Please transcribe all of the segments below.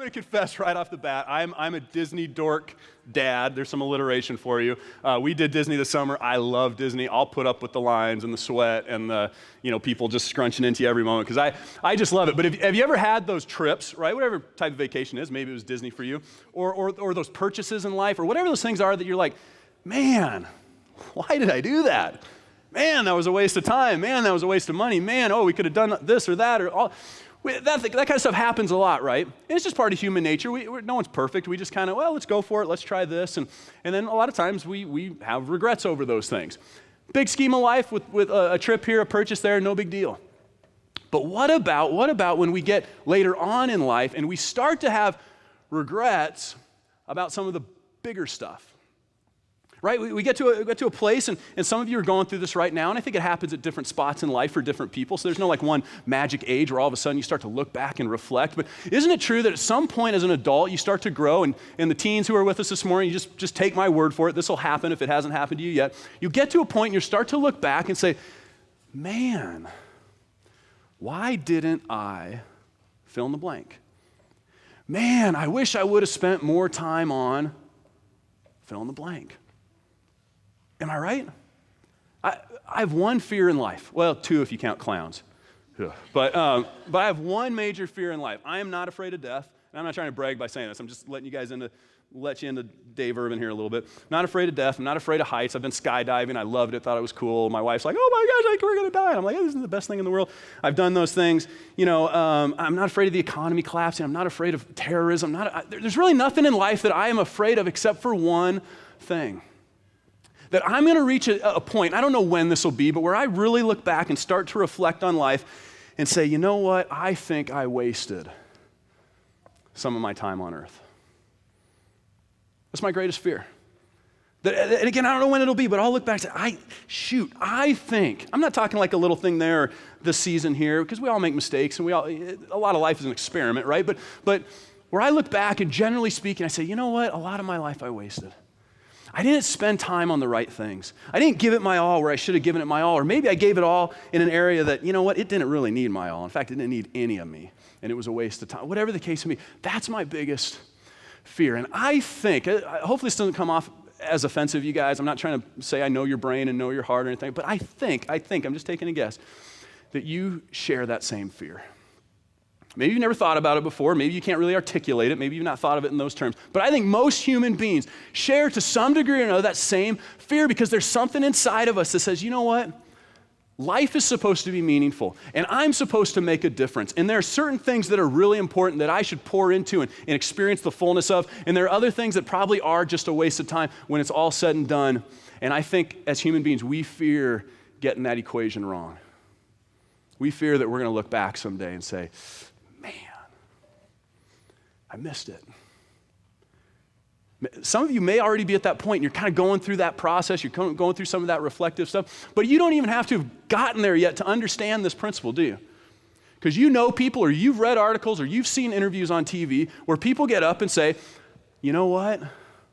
going to confess right off the bat, I'm a Disney dork dad. There's some alliteration for you. We did Disney this summer. I love Disney. I'll put up with the lines and the sweat and the people just scrunching into you every moment because I just love it. But have you ever had those trips, right? Whatever type of vacation is, maybe it was Disney for you, or those purchases in life, or whatever those things are that you're like, man, why did I do that? Man, that was a waste of time. Man, that was a waste of money. Man, we could have done this or that or all. That kind of stuff happens a lot, right? And it's just part of human nature. No one's perfect. We just kind of, let's go for it. Let's try this. And then a lot of times we have regrets over those things. Big scheme of life with a trip here, a purchase there, no big deal. But what about when we get later on in life and we start to have regrets about some of the bigger stuff? Right? We get to a place, and some of you are going through this right now, and I think it happens at different spots in life for different people, so there's no one magic age where all of a sudden you start to look back and reflect. But isn't it true that at some point as an adult you start to grow, and the teens who are with us this morning, you just take my word for it, this will happen if it hasn't happened to you yet. You get to a point and you start to look back and say, man, why didn't I fill in the blank? Man, I wish I would have spent more time on fill in the blank. Am I right? I have one fear in life. Well, two if you count clowns. But I have one major fear in life. I am not afraid of death. And I'm not trying to brag by saying this. I'm just letting you guys let you into Dave Urban here a little bit. Not afraid of death. I'm not afraid of heights. I've been skydiving. I loved it. Thought it was cool. My wife's like, oh my gosh, I think we're going to die. And I'm like, this is the best thing in the world. I've done those things. I'm not afraid of the economy collapsing. I'm not afraid of terrorism. There's really nothing in life that I am afraid of except for one thing. That I'm going to reach a point, I don't know when this will be, but where I really look back and start to reflect on life and say, you know what, I think I wasted some of my time on earth. That's my greatest fear. And again, I don't know when it'll be, but I'll look back and say, I think, I'm not talking like a little thing there this season here, because we all make mistakes, and a lot of life is an experiment, right? But where I look back and generally speaking, I say, you know what, a lot of my life I wasted. I didn't spend time on the right things. I didn't give it my all where I should have given it my all, or maybe I gave it all in an area that, you know what, it didn't really need my all. In fact, it didn't need any of me, and it was a waste of time. Whatever the case may be, that's my biggest fear. And I think, hopefully this doesn't come off as offensive, you guys. I'm not trying to say I know your brain and know your heart or anything, but I think, I'm just taking a guess, that you share that same fear. Maybe you've never thought about it before. Maybe you can't really articulate it. Maybe you've not thought of it in those terms. But I think most human beings share to some degree or another that same fear because there's something inside of us that says, you know what? Life is supposed to be meaningful, and I'm supposed to make a difference. And there are certain things that are really important that I should pour into and experience the fullness of, and there are other things that probably are just a waste of time when it's all said and done. And I think as human beings, we fear getting that equation wrong. We fear that we're going to look back someday and say, man, I missed it. Some of you may already be at that point and you're kind of going through that process, you're going through some of that reflective stuff, but you don't even have to have gotten there yet to understand this principle, do you? Because you know people, or you've read articles, or you've seen interviews on TV where people get up and say, you know what,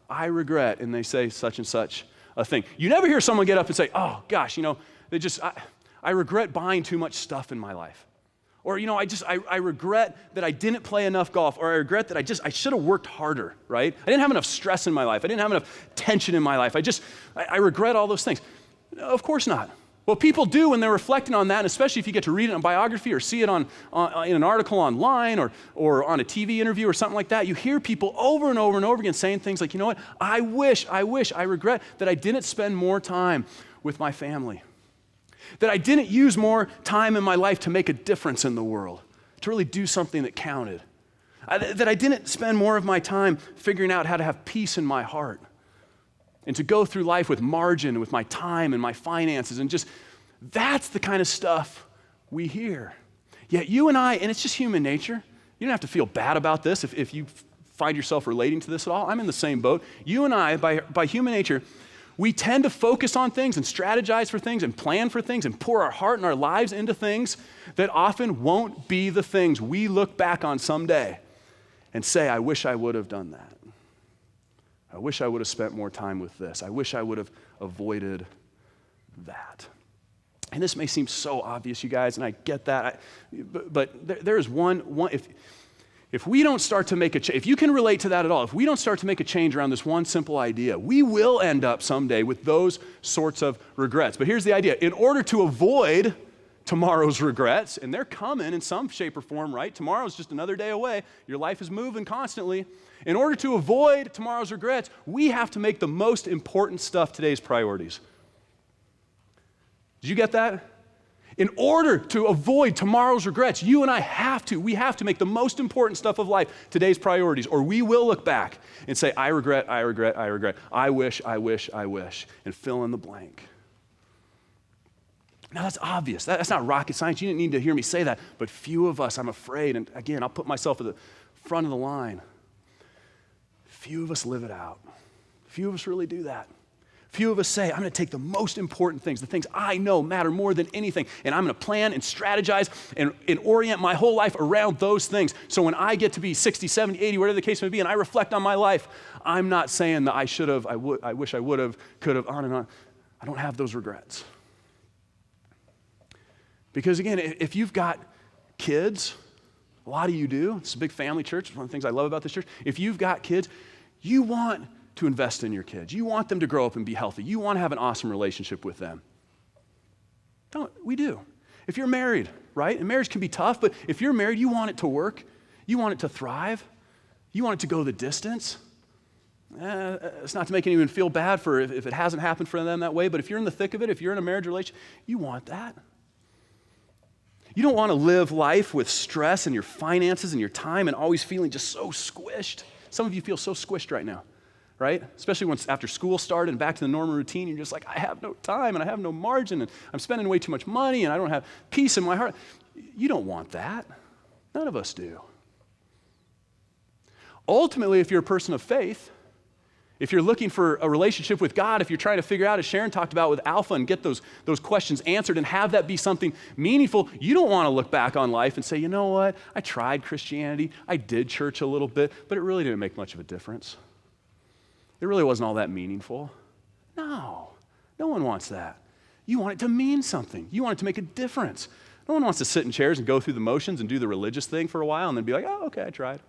I regret, and they say such and such a thing. You never hear someone get up and say, oh gosh, I regret buying too much stuff in my life. Or, I regret that I didn't play enough golf, or I regret that I should have worked harder, right? I didn't have enough stress in my life. I didn't have enough tension in my life. I regret all those things. Of course not. What people do when they're reflecting on that, and especially if you get to read it in a biography or see it in an article online or on a TV interview or something like that, you hear people over and over and over again saying things like, you know what, I regret that I didn't spend more time with my family. That I didn't use more time in my life to make a difference in the world, to really do something that counted. That I didn't spend more of my time figuring out how to have peace in my heart and to go through life with margin, with my time and my finances, and just, that's the kind of stuff we hear. Yet you and I, and it's just human nature, you don't have to feel bad about this if you find yourself relating to this at all. I'm in the same boat. You and I, by human nature, we tend to focus on things and strategize for things and plan for things and pour our heart and our lives into things that often won't be the things we look back on someday and say, I wish I would have done that. I wish I would have spent more time with this. I wish I would have avoided that. And this may seem so obvious, you guys, and I get that. But there is one If we don't start to make a change, if you can relate to that at all, if we don't start to make a change around this one simple idea, we will end up someday with those sorts of regrets. But here's the idea. In order to avoid tomorrow's regrets, and they're coming in some shape or form, right? Tomorrow's just another day away. Your life is moving constantly. In order to avoid tomorrow's regrets, we have to make the most important stuff today's priorities. Did you get that? In order to avoid tomorrow's regrets, you and we have to make the most important stuff of life today's priorities, or we will look back and say, I regret, I regret, I regret. I wish, I wish, I wish, and fill in the blank. Now that's obvious. That's not rocket science. You didn't need to hear me say that, but few of us, I'm afraid, and again, I'll put myself at the front of the line. Few of us live it out. Few of us really do that. Few of us say, I'm going to take the most important things, the things I know matter more than anything, and I'm going to plan and strategize and orient my whole life around those things. So when I get to be 60, 70, 80, whatever the case may be, and I reflect on my life, I'm not saying that I should have, I wish I would have, could have, on and on. I don't have those regrets. Because again, if you've got kids, a lot of you do, it's a big family church, it's one of the things I love about this church. If you've got kids, you want to invest in your kids. You want them to grow up and be healthy. You want to have an awesome relationship with them. We do. If you're married, right? And marriage can be tough, but if you're married, you want it to work. You want it to thrive. You want it to go the distance. It's not to make anyone feel bad for if it hasn't happened for them that way, but if you're in the thick of it, if you're in a marriage relationship, you want that. You don't want to live life with stress and your finances and your time and always feeling just so squished. Some of you feel so squished right now, right? Especially once after school started and back to the normal routine, you're just like, I have no time and I have no margin and I'm spending way too much money and I don't have peace in my heart. You don't want that. None of us do. Ultimately, if you're a person of faith, if you're looking for a relationship with God, if you're trying to figure out, as Sharon talked about with Alpha, and get those questions answered and have that be something meaningful, you don't want to look back on life and say, you know what, I tried Christianity, I did church a little bit, but it really didn't make much of a difference. It really wasn't all that meaningful. No one wants that. You want it to mean something. You want it to make a difference. No one wants to sit in chairs and go through the motions and do the religious thing for a while and then be like, oh, okay, I tried.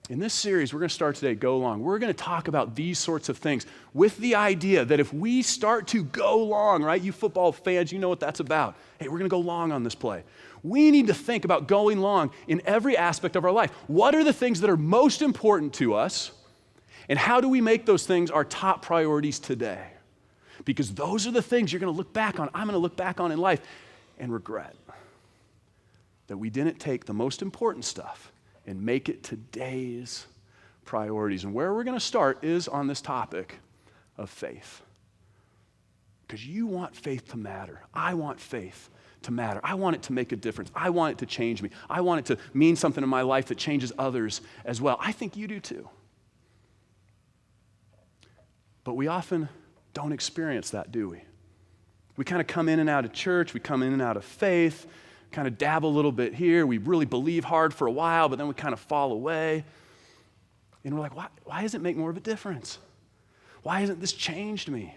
In this series, we're going to start today, Go Long. We're going to talk about these sorts of things with the idea that if we start to go long, right, you football fans, you know what that's about. Hey, we're going to go long on this play. We need to think about going long in every aspect of our life. What are the things that are most important to us, and how do we make those things our top priorities today? Because those are the things you're going to look back on, I'm going to look back on in life and regret that we didn't take the most important stuff and make it today's priorities. And where we're going to start is on this topic of faith. Because you want faith to matter. I want faith to matter. I want it to make a difference. I want it to change me. I want it to mean something in my life that changes others as well. I think you do too. But we often don't experience that, do we? We kind of come in and out of church. We come in and out of faith. Kind of dabble a little bit here. We really believe hard for a while, but then we kind of fall away. And we're like, why doesn't it make more of a difference? Why hasn't this changed me?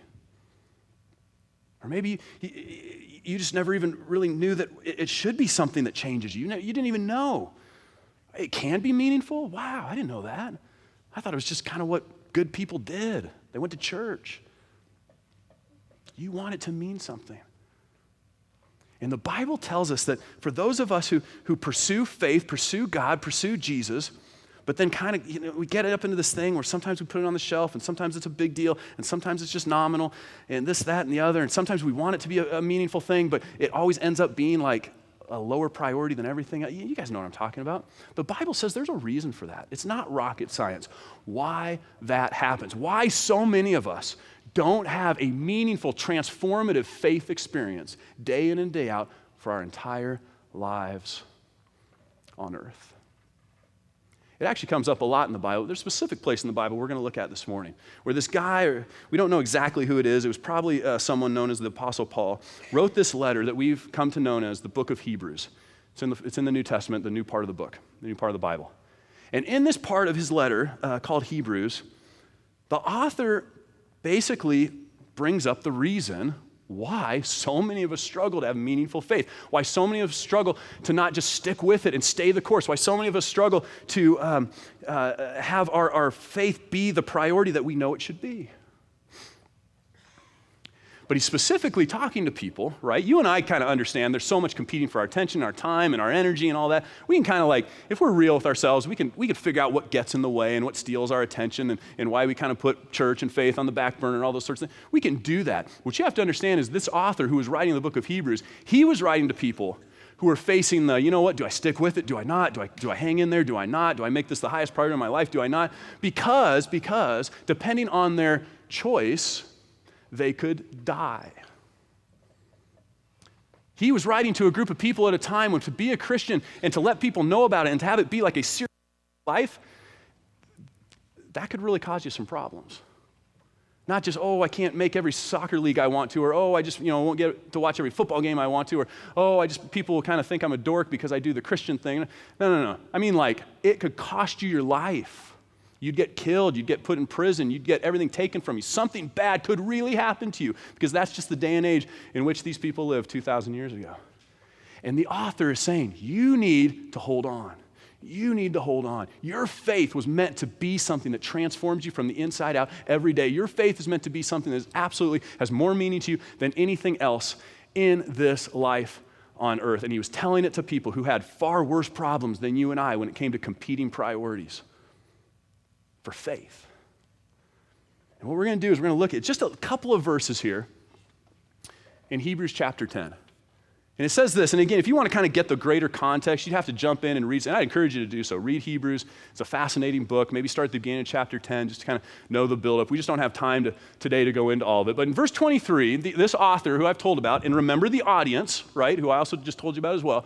Or maybe you just never even really knew that it should be something that changes you. You didn't even know. It can be meaningful? Wow, I didn't know that. I thought it was just kind of what good people did. They went to church. You want it to mean something. And the Bible tells us that for those of us who pursue faith, pursue God, pursue Jesus, but then kind of, we get it up into this thing where sometimes we put it on the shelf, and sometimes it's a big deal, and sometimes it's just nominal, and this, that, and the other, and sometimes we want it to be a meaningful thing, but it always ends up being like a lower priority than everything. You guys know what I'm talking about. The Bible says there's a reason for that. It's not rocket science. Why that happens. Why so many of us don't have a meaningful, transformative faith experience day in and day out for our entire lives on earth. It actually comes up a lot in the Bible. There's a specific place in the Bible we're going to look at this morning where this guy, we don't know exactly who it is, it was probably someone known as the Apostle Paul, wrote this letter that we've come to know as the book of Hebrews. It's in the New Testament, the new part of the book, the new part of the Bible. And in this part of his letter called Hebrews, the author basically brings up the reason why so many of us struggle to have meaningful faith, why so many of us struggle to not just stick with it and stay the course, why so many of us struggle to have our faith be the priority that we know it should be. But he's specifically talking to people, right? You and I kind of understand there's so much competing for our attention, our time, and our energy and all that. We can kind of like, if we're real with ourselves, we can figure out what gets in the way and what steals our attention and why we kind of put church and faith on the back burner and all those sorts of things. We can do that. What you have to understand is this author who was writing the book of Hebrews, he was writing to people who were facing the, you know what, do I stick with it? Do I not? Do I hang in there? Do I not? Do I make this the highest priority of my life? Do I not? Because depending on their choice, they could die. He was writing to a group of people at a time when to be a Christian and to let people know about it and to have it be like a serious life, that could really cause you some problems. Not just, oh, I can't make every soccer league I want to, or oh, I just, won't get to watch every football game I want to, or oh, people will kind of think I'm a dork because I do the Christian thing. No. I mean, like, it could cost you your life. You'd get killed, you'd get put in prison, you'd get everything taken from you. Something bad could really happen to you because that's just the day and age in which these people lived 2,000 years ago. And the author is saying, you need to hold on. You need to hold on. Your faith was meant to be something that transforms you from the inside out every day. Your faith is meant to be something that absolutely has more meaning to you than anything else in this life on earth. And he was telling it to people who had far worse problems than you and I when it came to competing priorities for faith. And what we're going to do is we're going to look at just a couple of verses here in Hebrews chapter 10. And it says this, and again, if you want to kind of get the greater context, you'd have to jump in and read, and I encourage you to do so. Read Hebrews. It's a fascinating book. Maybe start at the beginning of chapter 10 just to kind of know the buildup. We just don't have time today to go into all of it. But in verse 23, this author who I've told about, and remember the audience, right, who I also just told you about as well,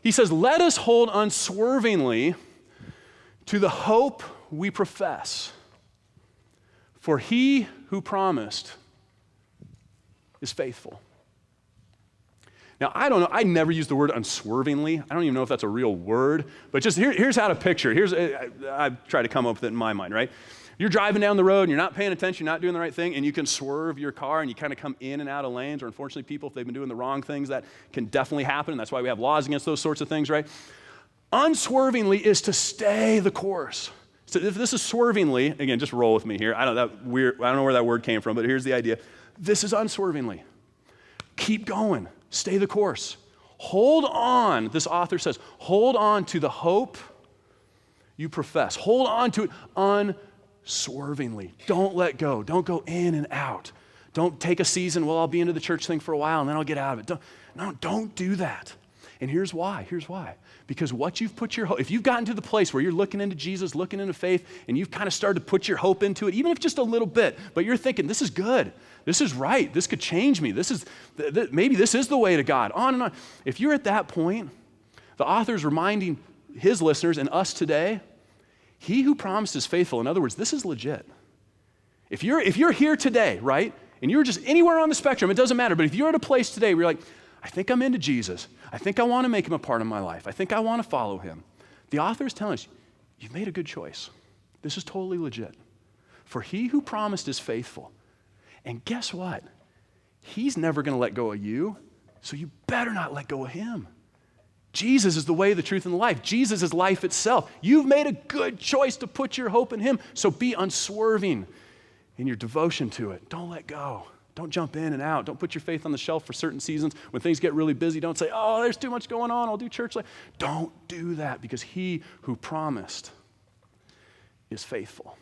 he says, let us hold unswervingly to the hope we profess. For he who promised is faithful. Now, I don't know, I never use the word unswervingly. I don't even know if that's a real word, but just here's how to picture. I've tried to come up with it in my mind, right? You're driving down the road and you're not paying attention, you're not doing the right thing, and you can swerve your car and you kind of come in and out of lanes, or unfortunately people, if they've been doing the wrong things, that can definitely happen, and that's why we have laws against those sorts of things, right? Unswervingly is to stay the course. So if this is swervingly, again, just roll with me here. I don't know where that word came from, but here's the idea. This is unswervingly. Keep going. Stay the course. Hold on, this author says, hold on to the hope you profess. Hold on to it unswervingly. Don't let go. Don't go in and out. Don't take a season, well, I'll be into the church thing for a while and then I'll get out of it. Don't do that. And here's why. Because what you've put your hope, if you've gotten to the place where you're looking into Jesus, looking into faith, and you've kind of started to put your hope into it, even if just a little bit, but you're thinking, this is good, this is right, this could change me, maybe this is the way to God, on and on. If you're at that point, the author's reminding his listeners and us today, he who promised is faithful. In other words, this is legit. If you're here today, right, and you're just anywhere on the spectrum, it doesn't matter, but if you're at a place today where you're like, I think I'm into Jesus. I think I want to make him a part of my life. I think I want to follow him. The author is telling us, you've made a good choice. This is totally legit. For he who promised is faithful. And guess what? He's never going to let go of you, so you better not let go of him. Jesus is the way, the truth, and the life. Jesus is life itself. You've made a good choice to put your hope in him, so be unswerving in your devotion to it. Don't let go. Don't jump in and out. Don't put your faith on the shelf for certain seasons. When things get really busy, don't say, oh, there's too much going on, I'll do church later. Don't do that, because he who promised is faithful.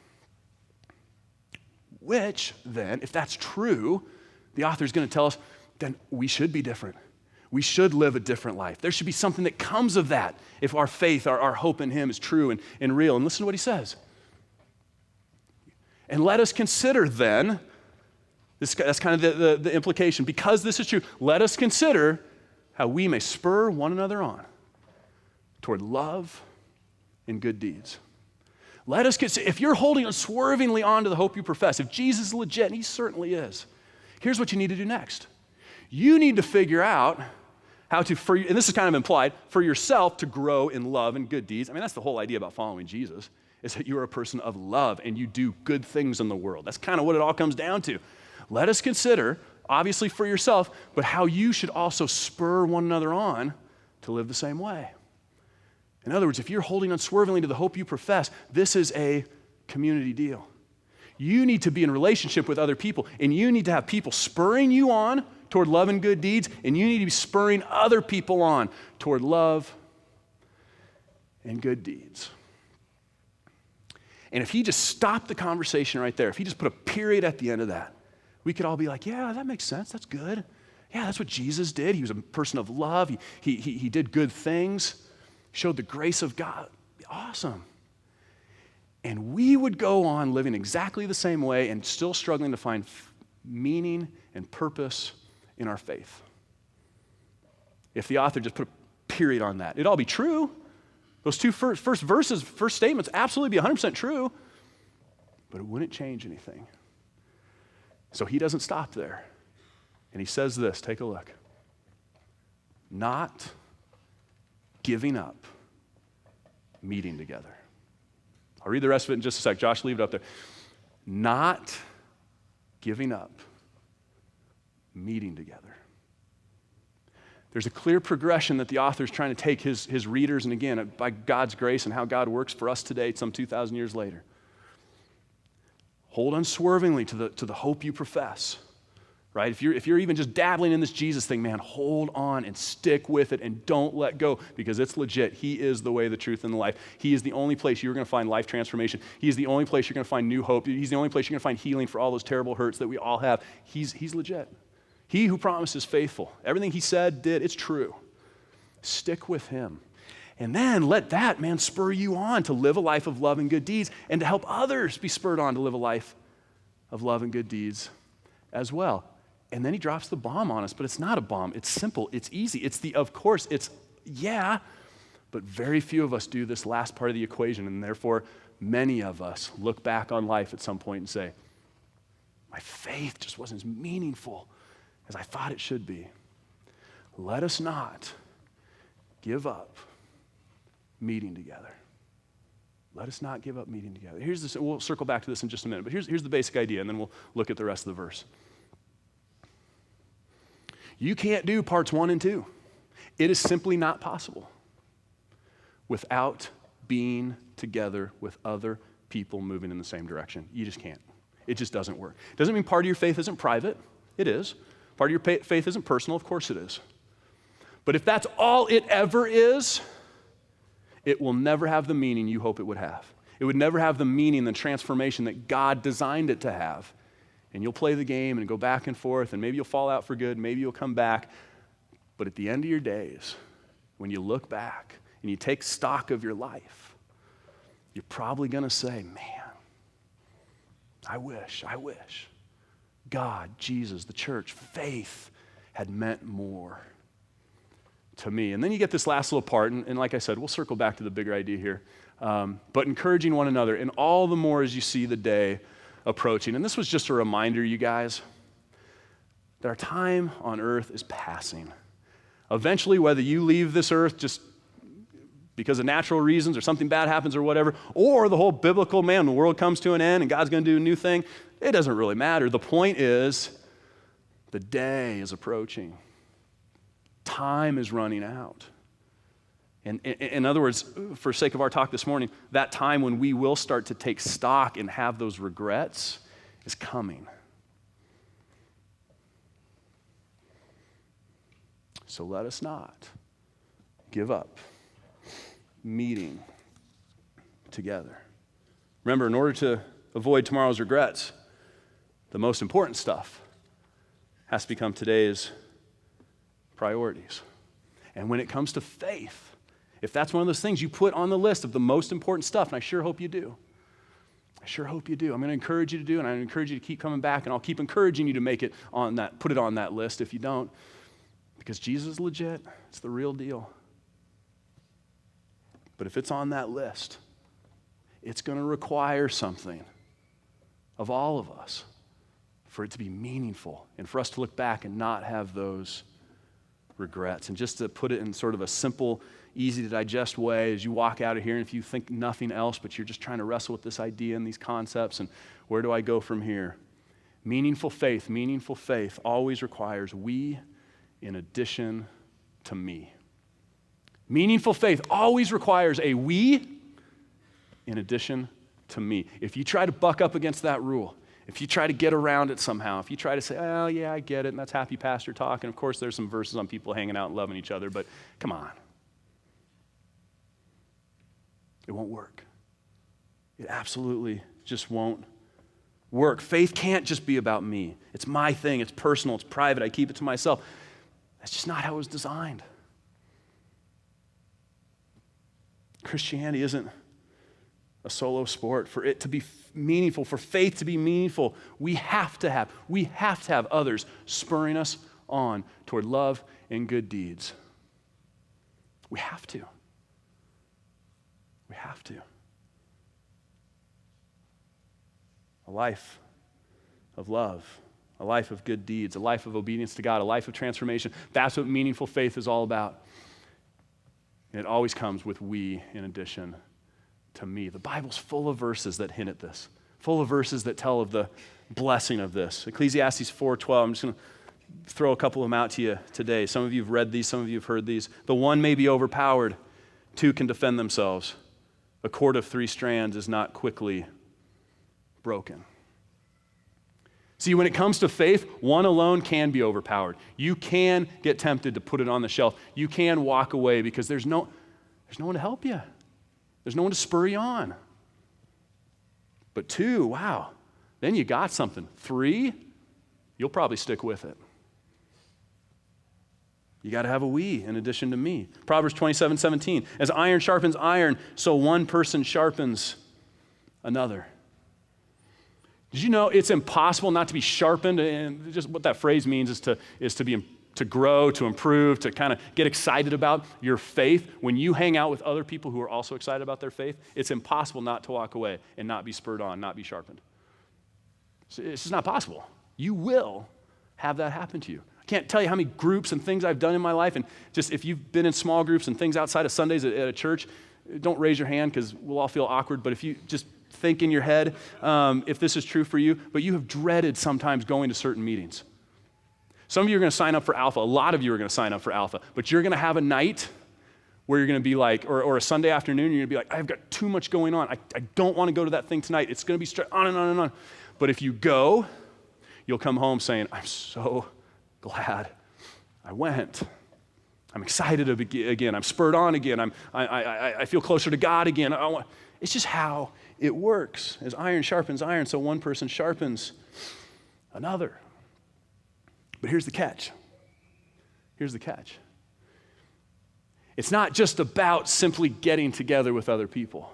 Which then, if that's true, the author is going to tell us, then we should be different. We should live a different life. There should be something that comes of that if our faith, our hope in him is true and real. And listen to what he says. And let us consider then, that's kind of the implication. Because this is true, let us consider how we may spur one another on toward love and good deeds. Let us consider, if you're holding unswervingly on to the hope you profess, if Jesus is legit, and he certainly is, here's what you need to do next. You need to figure out how to, and this is kind of implied, for yourself to grow in love and good deeds. I mean, that's the whole idea about following Jesus, is that you're a person of love and you do good things in the world. That's kind of what it all comes down to. Let us consider obviously for yourself, but how you should also spur one another on to live the same way. In other words, if you're holding unswervingly to the hope you profess, this is a community deal. You need to be in relationship with other people, and you need to have people spurring you on toward love and good deeds, and you need to be spurring other people on toward love and good deeds. And if he just stopped the conversation right there, if he just put a period at the end of that, we could all be like, yeah, that makes sense. That's good. Yeah, that's what Jesus did. He was a person of love. He did good things, showed the grace of God. Awesome. And we would go on living exactly the same way and still struggling to find meaning and purpose in our faith. If the author just put a period on that, it'd all be true. Those two first verses, first statements, absolutely be 100% true, but it wouldn't change anything. So he doesn't stop there. And he says this, take a look. Not giving up meeting together. I'll read the rest of it in just a sec. Josh, leave it up there. Not giving up meeting together. There's a clear progression that the author is trying to take his readers, and again, by God's grace and how God works for us today, some 2,000 years later. Hold unswervingly to the hope you profess, right? If you're even just dabbling in this Jesus thing, man, hold on and stick with it and don't let go because it's legit. He is the way, the truth, and the life. He is the only place you're going to find life transformation. He is the only place you're going to find new hope. He's the only place you're going to find healing for all those terrible hurts that we all have. He's legit. He who promises faithful. Everything he said, did, it's true. Stick with him. And then let that, man, spur you on to live a life of love and good deeds and to help others be spurred on to live a life of love and good deeds as well. And then he drops the bomb on us, but it's not a bomb. It's simple. It's easy. It's of course, it's yeah, but very few of us do this last part of the equation, and therefore many of us look back on life at some point and say, my faith just wasn't as meaningful as I thought it should be. Let us not give up meeting together. Let us not give up meeting together. We'll circle back to this in just a minute, but here's the basic idea, and then we'll look at the rest of the verse. You can't do parts 1 and 2. It is simply not possible without being together with other people moving in the same direction. You just can't. It just doesn't work. It doesn't mean part of your faith isn't private. It is. Part of your faith isn't personal. Of course it is. But if that's all it ever is, it will never have the meaning you hope it would have. It would never have the meaning, the transformation that God designed it to have. And you'll play the game and go back and forth, and maybe you'll fall out for good, maybe you'll come back. But at the end of your days, when you look back and you take stock of your life, you're probably going to say, man, I wish God, Jesus, the church, faith had meant more to me. And then you get this last little part, and like I said, we'll circle back to the bigger idea here. But encouraging one another, and all the more as you see the day approaching. And this was just a reminder, you guys, that our time on earth is passing. Eventually, whether you leave this earth just because of natural reasons or something bad happens or whatever, or the whole biblical, man, the world comes to an end and God's going to do a new thing, it doesn't really matter. The point is, the day is approaching. Time is running out. And in other words, for sake of our talk this morning, that time when we will start to take stock and have those regrets is coming. So let us not give up meeting together. Remember, in order to avoid tomorrow's regrets, the most important stuff has to become today's priorities. And when it comes to faith, if that's one of those things you put on the list of the most important stuff, and I sure hope you do. I'm going to encourage you to do, and I encourage you to keep coming back, and I'll keep encouraging you to make it on that, put it on that list if you don't, because Jesus is legit. It's the real deal. But if it's on that list, it's going to require something of all of us for it to be meaningful and for us to look back and not have those regrets. And just to put it in sort of a simple, easy to digest way as you walk out of here, and if you think nothing else, but you're just trying to wrestle with this idea and these concepts and where do I go from here? Meaningful faith always requires we in addition to me. Meaningful faith always requires a we in addition to me. If you try to buck up against that rule, if you try to get around it somehow, if you try to say, oh yeah, I get it, and that's happy pastor talk, and of course there's some verses on people hanging out and loving each other, but come on. It won't work. It absolutely just won't work. Faith can't just be about me. It's my thing, it's personal, it's private, I keep it to myself. That's just not how it was designed. Christianity isn't a solo sport. For it to be meaningful, for faith to be meaningful, we have to have others spurring us on toward love and good deeds. We have to. We have to. A life of love, a life of good deeds, a life of obedience to God, a life of transformation. That's what meaningful faith is all about. And it always comes with we in addition to me. The Bible's full of verses that hint at this, full of verses that tell of the blessing of this. Ecclesiastes 4:12, I'm just going to throw a couple of them out to you today. Some of you have read these, some of you have heard these. The one may be overpowered, two can defend themselves. A cord of 3 strands is not quickly broken. See, when it comes to faith, one alone can be overpowered. You can get tempted to put it on the shelf. You can walk away because there's no one to help you. There's no one to spur you on. But 2, wow, then you got something. 3, you'll probably stick with it. You got to have a we in addition to me. Proverbs 27:17, as iron sharpens iron, so one person sharpens another. Did you know it's impossible not to be sharpened? And just what that phrase means is to grow, to improve, to kind of get excited about your faith. When you hang out with other people who are also excited about their faith, it's impossible not to walk away and not be spurred on, not be sharpened. It's just not possible. You will have that happen to you. I can't tell you how many groups and things I've done in my life, and just if you've been in small groups and things outside of Sundays at a church, don't raise your hand because we'll all feel awkward, but if you just think in your head if this is true for you, but you have dreaded sometimes going to certain meetings. Some of you are going to sign up for Alpha. A lot of you are going to sign up for Alpha, but you're going to have a night where you're going to be like, or a Sunday afternoon, you're going to be like, I've got too much going on. I don't want to go to that thing tonight. It's going to be on and on and on. But if you go, you'll come home saying, I'm so glad I went. I'm excited again. I'm spurred on again. I feel closer to God again. It's just how it works. As iron sharpens iron, so one person sharpens another. But here's the catch. Here's the catch. It's not just about simply getting together with other people.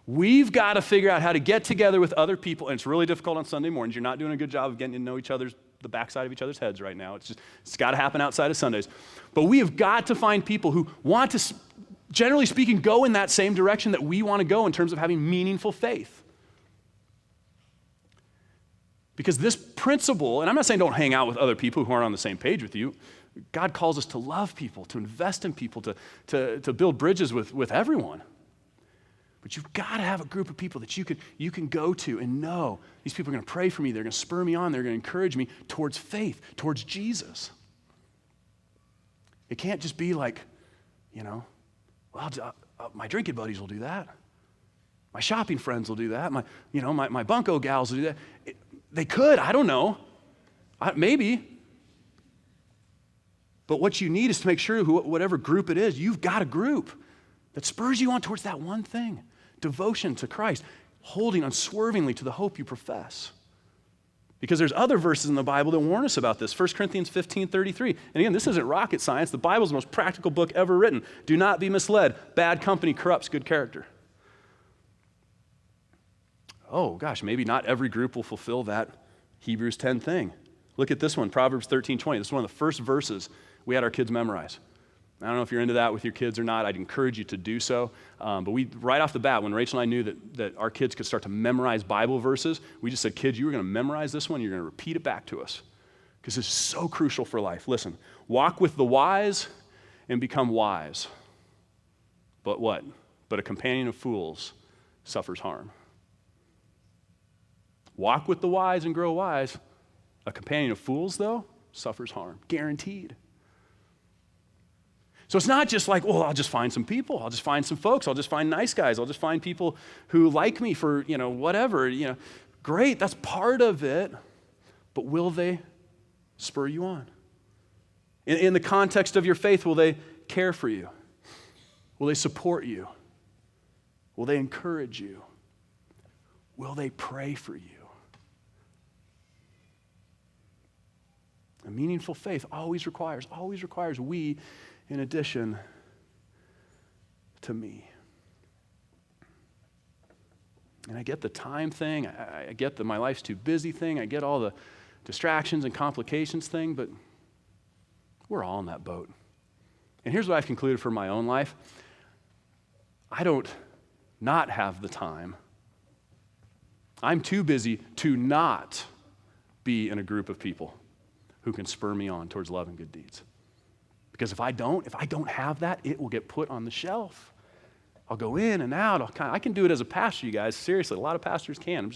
We've got to figure out how to get together with other people, and it's really difficult on Sunday mornings. You're not doing a good job of getting to know the backside of each other's heads right now. It's got to happen outside of Sundays. But we have got to find people who want to, generally speaking, go in that same direction that we want to go in terms of having meaningful faith. Because this principle, and I'm not saying don't hang out with other people who aren't on the same page with you. God calls us to love people, to invest in people, to build bridges with everyone. But you've got to have a group of people that you can go to and know these people are going to pray for me, they're going to spur me on, they're going to encourage me towards faith, towards Jesus. It can't just be like, my drinking buddies will do that. My shopping friends will do that. My bunco gals will do that. They could, I don't know. Maybe. But what you need is to make sure whatever group it is, you've got a group that spurs you on towards that one thing. Devotion to Christ, holding unswervingly to the hope you profess. Because there's other verses in the Bible that warn us about this. 1 Corinthians 15:33. And again, this isn't rocket science. The Bible's the most practical book ever written. Do not be misled. Bad company corrupts good character. Oh gosh, maybe not every group will fulfill that Hebrews 10 thing. Look at this one, Proverbs 13:20. This is one of the first verses we had our kids memorize. I don't know if you're into that with your kids or not. I'd encourage you to do so. But we, right off the bat, when Rachel and I knew that our kids could start to memorize Bible verses, we just said, kids, you were going to memorize this one. You're going to repeat it back to us. Because this is so crucial for life. Listen, walk with the wise and become wise. But what? But a companion of fools suffers harm. Walk with the wise and grow wise. A companion of fools, though, suffers harm. Guaranteed. So it's not just like, well, I'll just find some people. I'll just find some folks. I'll just find nice guys. I'll just find people who like me for, whatever. Great, that's part of it. But will they spur you on? In the context of your faith, will they care for you? Will they support you? Will they encourage you? Will they pray for you? A meaningful faith always requires we in addition to me. And I get the time thing. I get the my life's too busy thing. I get all the distractions and complications thing, but we're all in that boat. And here's what I've concluded for my own life. I don't not have the time. I'm too busy to not be in a group of people who can spur me on towards love and good deeds. Because if I don't have that, it will get put on the shelf. I'll go in and out. I can do it as a pastor, you guys. Seriously, a lot of pastors can.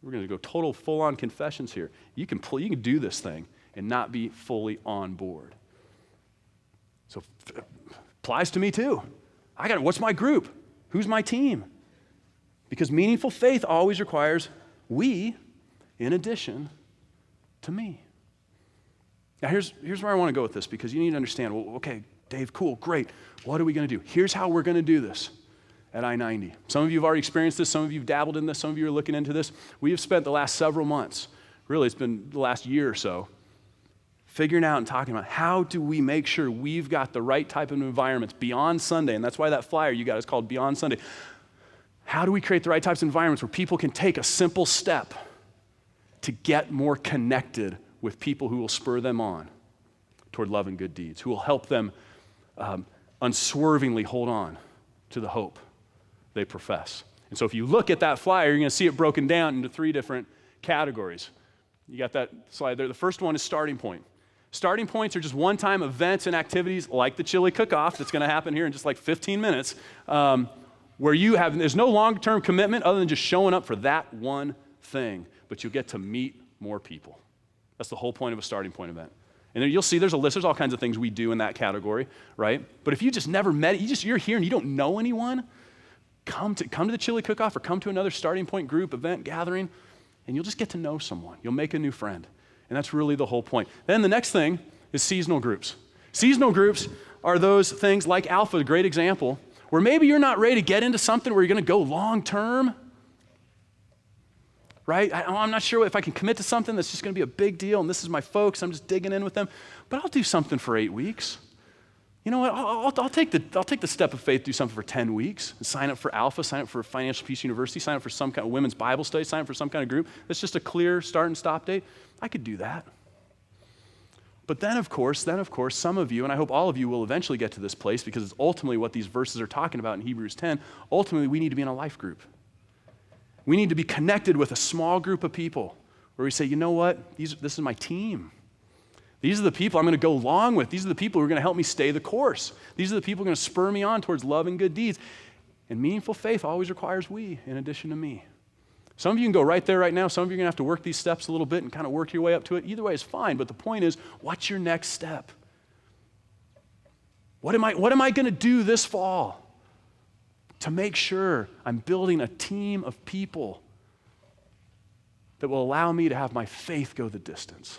We're going to go total full-on confessions here. You can do this thing and not be fully on board. So it applies to me too. What's my group? Who's my team? Because meaningful faith always requires we in addition to me. Now, here's where I want to go with this, because you need to understand, well, okay, Dave, cool, great. What are we going to do? Here's how we're going to do this at I-90. Some of you have already experienced this. Some of you have dabbled in this. Some of you are looking into this. We have spent the last several months, really it's been the last year or so, figuring out and talking about how do we make sure we've got the right type of environments beyond Sunday, and that's why that flyer you got is called Beyond Sunday. How do we create the right types of environments where people can take a simple step to get more connected with people who will spur them on toward love and good deeds, who will help them unswervingly hold on to the hope they profess. And so if you look at that flyer, you're going to see it broken down into 3 different categories. You got that slide there. The first one is starting point. Starting points are just one-time events and activities like the chili cook-off that's going to happen here in just like 15 minutes, where there's no long-term commitment other than just showing up for that one thing, but you'll get to meet more people. That's the whole point of a starting point event. And then you'll see there's a list. There's all kinds of things we do in that category, right? But if you just never met, you're here and you don't know anyone, come to the chili cook-off or come to another starting point group, event, gathering, and you'll just get to know someone. You'll make a new friend. And that's really the whole point. Then the next thing is seasonal groups. Seasonal groups are those things like Alpha, a great example, where maybe you're not ready to get into something where you're going to go long-term, right? I'm not sure if I can commit to something that's just going to be a big deal, and this is my folks, I'm just digging in with them, but I'll do something for 8 weeks. You know what, I'll take the step of faith, do something for 10 weeks, and sign up for Alpha, sign up for Financial Peace University, sign up for some kind of women's Bible study, sign up for some kind of group. That's just a clear start and stop date. I could do that. But then of course, some of you, and I hope all of you will eventually get to this place, because it's ultimately what these verses are talking about in Hebrews 10, ultimately we need to be in a life group. We need to be connected with a small group of people where we say, you know what, this is my team. These are the people I'm going to go along with. These are the people who are going to help me stay the course. These are the people who are going to spur me on towards love and good deeds. And meaningful faith always requires we in addition to me. Some of you can go right there right now. Some of you are going to have to work these steps a little bit and kind of work your way up to it. Either way is fine, but the point is, what's your next step? What am I going to do this fall to make sure I'm building a team of people that will allow me to have my faith go the distance?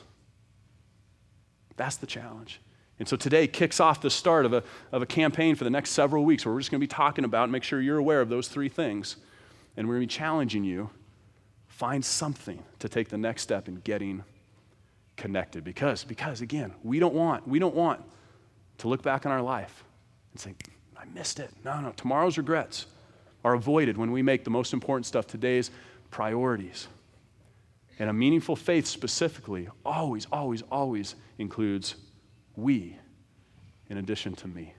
That's the challenge. And so today kicks off the start of a campaign for the next several weeks where we're just going to be talking about and make sure you're aware of those 3 things. And we're going to be challenging you, find something to take the next step in getting connected. Because again, we don't want to look back on our life and say, I missed it. No, tomorrow's regrets are avoided when we make the most important stuff today's priorities. And a meaningful faith specifically always includes we in addition to me.